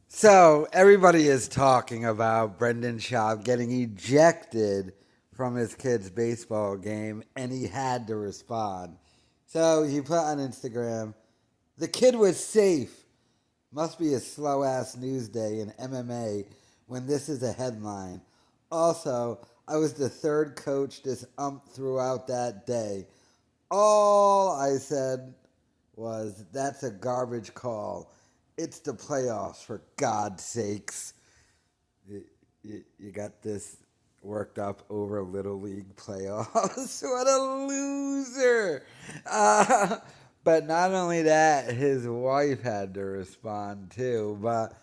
So everybody is talking about Brendan Schaub getting ejected from his kid's baseball game, and he had to respond. So he put on Instagram, "The kid was safe. Must be a slow ass news day in MMA when this is a headline. Also, I was the third coach this ump throughout that day. All I said was, that's a garbage call. It's the playoffs, for God's sakes." You got this worked up over Little League playoffs. What a loser. But not only that, his wife had to respond too. But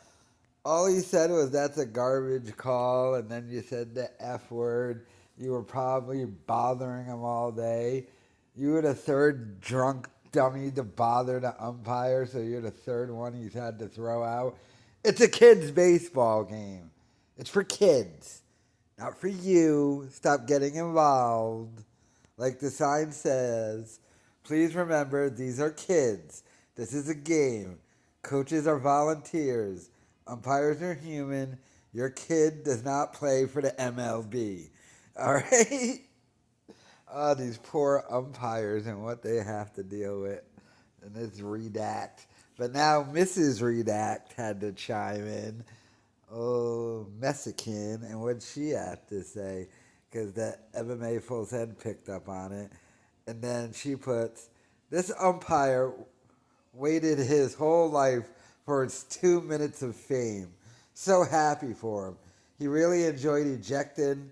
all he said was, that's a garbage call. And then you said the F word. You were probably bothering him all day. You were the third drunk dummy to bother the umpire, so you're the third one he's had to throw out. It's a kid's baseball game. It's for kids, not for you. Stop getting involved. Like the sign says, please remember, these are kids. This is a game. Coaches are volunteers. Umpires are human. Your kid does not play for the MLB. All right? Oh, these poor umpires and what they have to deal with. And it's Redact. But now Mrs. Redact had to chime in. Oh, Mexican. And what she had to say. Because that MMA Full Send picked up on it. And then she puts, this umpire waited his whole life for its 2 minutes of fame. So happy for him. He really enjoyed ejecting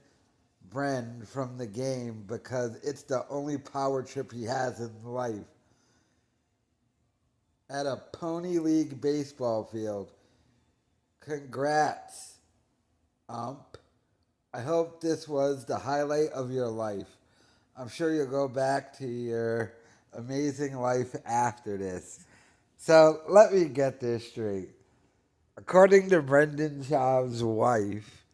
Bren from the game because it's the only power trip he has in life. At a Pony League baseball field. Congrats, ump. I hope this was the highlight of your life. I'm sure you'll go back to your amazing life after this. So let me get this straight. According to Brendan Schaub's wife,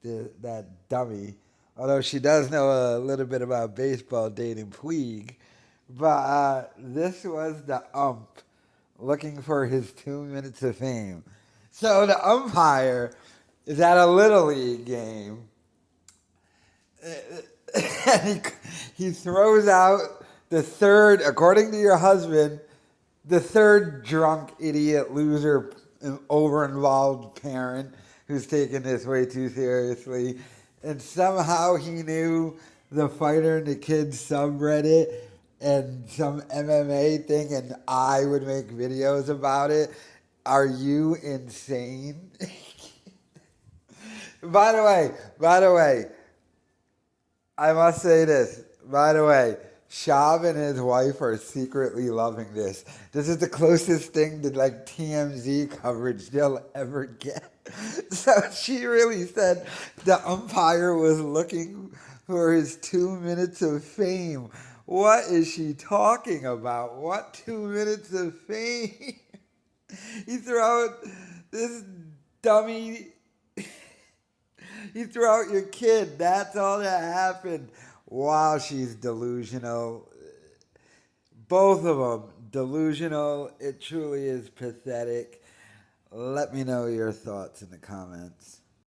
that dummy, although she does know a little bit about baseball dating Puig, but this was the ump looking for his 2 minutes of fame. So the umpire is at a Little League game, and he throws out the third, according to your husband, the third drunk idiot loser over-involved parent who's taking this way too seriously. And somehow he knew the Fighter and the Kids subreddit and some MMA thing, and I would make videos about it. Are you insane? By the way, I must say this. By the way, Schaub and his wife are secretly loving this. This is the closest thing to like TMZ coverage they'll ever get. So she really said the umpire was looking for his 2 minutes of fame. What is she talking about? What 2 minutes of fame? He threw out this dummy. He threw out your kid. That's all that happened. Wow, she's delusional. Both of them delusional. It truly is pathetic. Let me know your thoughts in the comments.